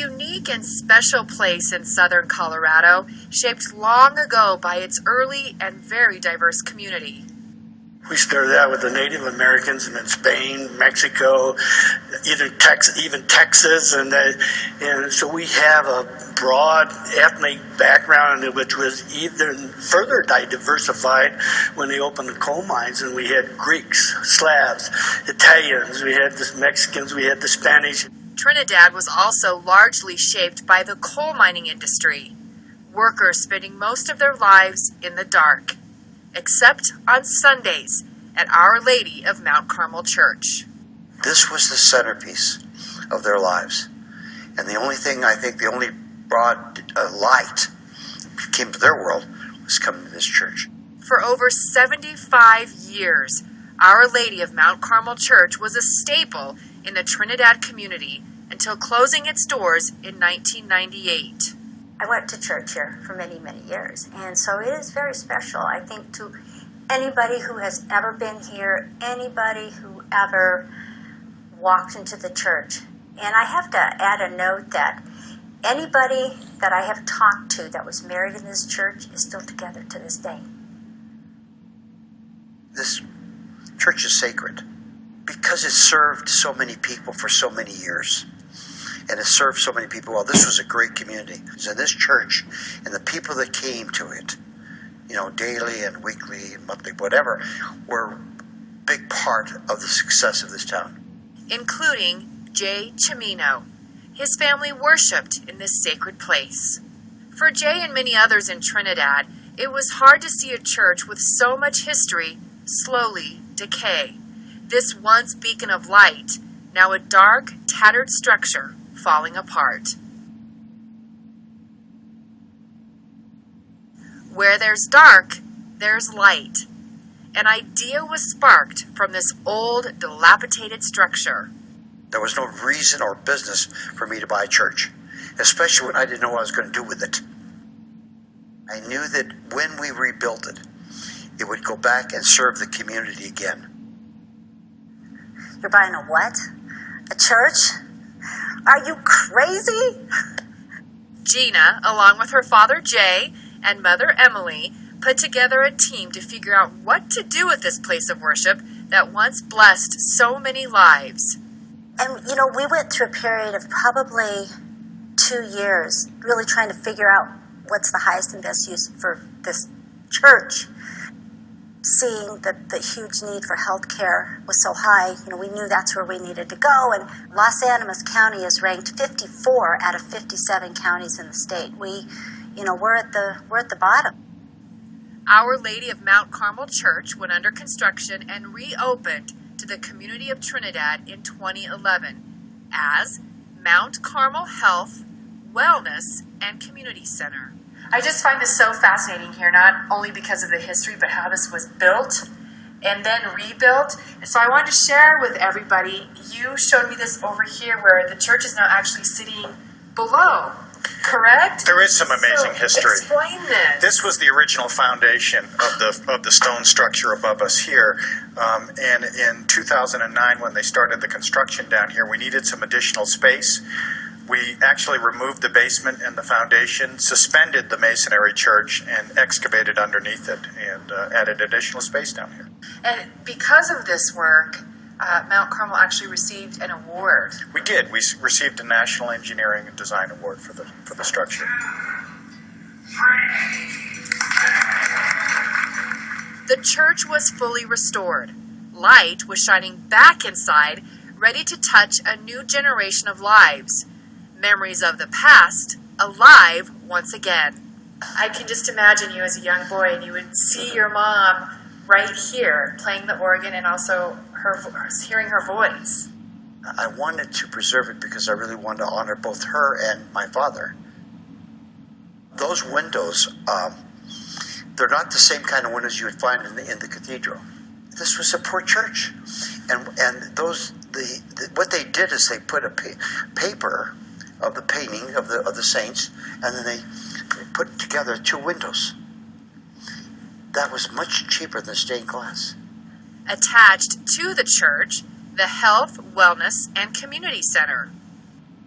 unique and special place in southern Colorado, shaped long ago by its early and very diverse community. We started out with the Native Americans, and then Spain, Mexico, even Texas, and so we have a broad ethnic background, which was even further diversified when they opened the coal mines. And we had Greeks, Slavs, Italians, we had the Mexicans, we had the Spanish. Trinidad was also largely shaped by the coal mining industry, workers spending most of their lives in the dark, except on Sundays at Our Lady of Mount Carmel Church. This was the centerpiece of their lives. And the only broad light came to their world was coming to this church. For over 75 years, Our Lady of Mount Carmel Church was a staple in the Trinidad community until closing its doors in 1998. I went to church here for many, many years, and so it is very special, I think, to anybody who has ever been here, anybody who ever walked into the church. And I have to add a note that anybody that I have talked to that was married in this church is still together to this day. This church is sacred because it served so many people for so many years. And it served so many people well. This was a great community. So this church and the people that came to it, daily and weekly and monthly, whatever, were a big part of the success of this town. Including Jay Chimino. His family worshipped in this sacred place. For Jay and many others in Trinidad, it was hard to see a church with so much history slowly decay. This once beacon of light, now a dark, tattered structure falling apart. Where there's dark, there's light. An idea was sparked from this old, dilapidated structure. There was no reason or business for me to buy a church, especially when I didn't know what I was going to do with it. I knew that when we rebuilt it, it would go back and serve the community again. You're buying a what? A church? Are you crazy? Gina, along with her father Jay and mother Emily, put together a team to figure out what to do with this place of worship that once blessed so many lives. And, we went through a period of probably 2 years really trying to figure out what's the highest and best use for this church. Seeing that the huge need for health care was so high, we knew that's where we needed to go. And Los Animas County is ranked 54 out of 57 counties in the state. We're at the bottom. Our Lady of Mount Carmel Church went under construction and reopened to the community of Trinidad in 2011 as Mount Carmel Health, Wellness, and Community Center. I just find this so fascinating here, not only because of the history, but how this was built and then rebuilt. And so I wanted to share with everybody, you showed me this over here where the church is now actually sitting below, correct? There is some amazing history. Explain this. This was the original foundation of the stone structure above us here. And in 2009, when they started the construction down here, we needed some additional space. We actually removed the basement and the foundation, suspended the masonry church, and excavated underneath it and added additional space down here. And because of this work, Mount Carmel actually received an award. We did. We received a National Engineering and Design Award for the structure. The church was fully restored. Light was shining back inside, ready to touch a new generation of lives. Memories of the past, alive once again. I can just imagine you as a young boy, and you would see your mom right here playing the organ and also hearing her voice. I wanted to preserve it because I really wanted to honor both her and my father. Those windows, they're not the same kind of windows you would find in the cathedral. This was a poor church, and what they did is they put a paper of the painting of the saints, and then they put together 2 windows. That was much cheaper than stained glass. Attached to the church, the Health, Wellness, and Community Center.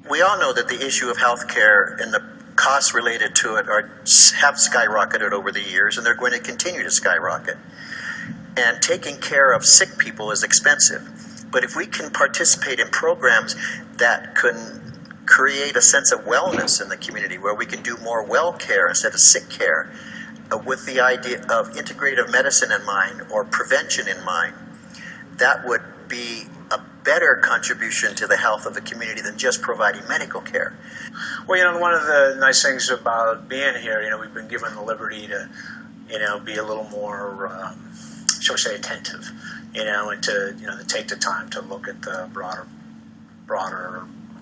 We all know that the issue of health care and the costs related to it have skyrocketed over the years, and they're going to continue to skyrocket. And taking care of sick people is expensive. But if we can participate in programs that can create a sense of wellness in the community, where we can do more well care instead of sick care, with the idea of integrative medicine in mind or prevention in mind, that would be a better contribution to the health of the community than just providing medical care. Well, one of the nice things about being here, we've been given the liberty to, be a little more, shall we say, attentive, and to take the time to look at the broader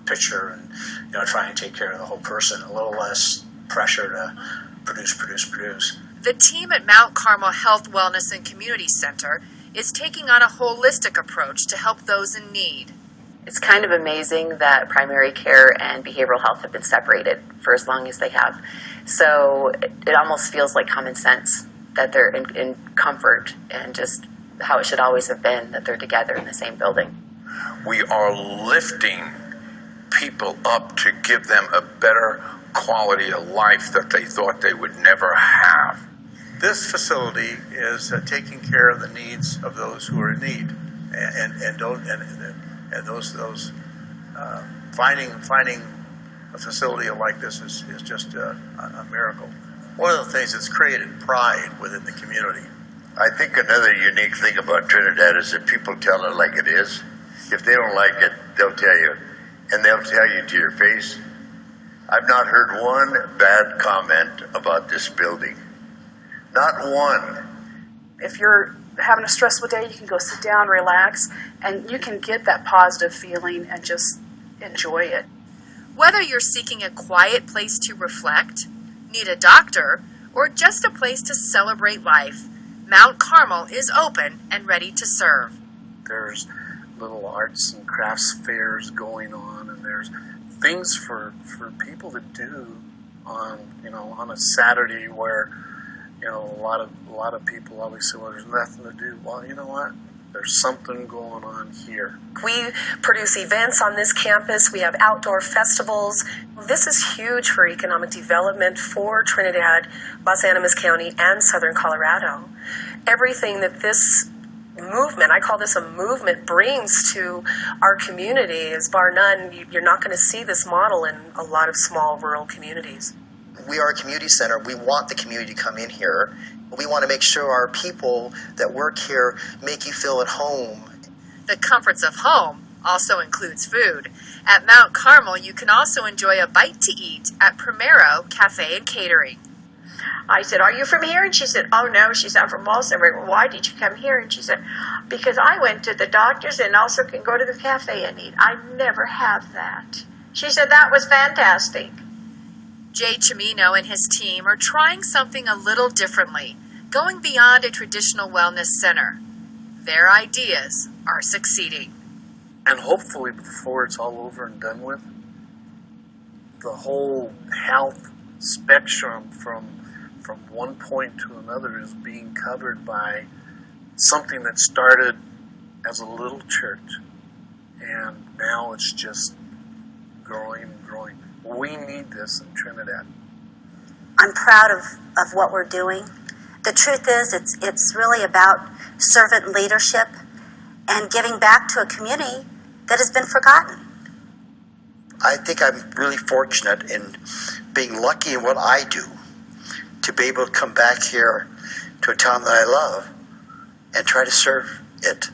picture and, try and take care of the whole person. A little less pressure to produce. The team at Mount Carmel Health, Wellness, and Community Center is taking on a holistic approach to help those in need. It's kind of amazing that primary care and behavioral health have been separated for as long as they have. So it almost feels like common sense that they're in comfort, and just how it should always have been, that they're together in the same building. We are lifting people up to give them a better quality of life that they thought they would never have. This facility is taking care of the needs of those who are in need, and those finding a facility like this is just a miracle. One of the things that's created pride within the community. I think another unique thing about Trinidad is that people tell it like it is. If they don't like it, they'll tell you, and they'll tell you to your face. I've not heard one bad comment about this building. Not one. If you're having a stressful day, you can go sit down, relax, and you can get that positive feeling and just enjoy it. Whether you're seeking a quiet place to reflect, need a doctor, or just a place to celebrate life, Mount Carmel is open and ready to serve. There's little arts and crafts fairs going on, and there's things for people to do on a Saturday where a lot of people always say, well, there's nothing to do. Well, you know what? There's something going on here. We produce events on this campus. We have outdoor festivals. This is huge for economic development for Trinidad, Los Animas County, and Southern Colorado. Everything that this movement, I call this a movement, brings to our community is bar none. You're not going to see this model in a lot of small rural communities. We are a community center. We want the community to come in here. We want to make sure our people that work here make you feel at home. The comforts of home also includes food. At Mount Carmel, you can also enjoy a bite to eat at Primero Cafe and Catering. I said, are you from here? And she said, oh no, she's not from Walsen. Why did you come here? And she said, because I went to the doctor's and also can go to the cafe and eat. I never have that. She said that was fantastic. Jay Chimino and his team are trying something a little differently, going beyond a traditional wellness center. Their ideas are succeeding. And hopefully before it's all over and done with, the whole health spectrum from one point to another is being covered by something that started as a little church, and now it's just growing and growing. We need this in Trinidad. I'm proud of what we're doing. The truth is, it's really about servant leadership and giving back to a community that has been forgotten. I think I'm really fortunate in being lucky in what I do, to be able to come back here to a town that I love and try to serve it.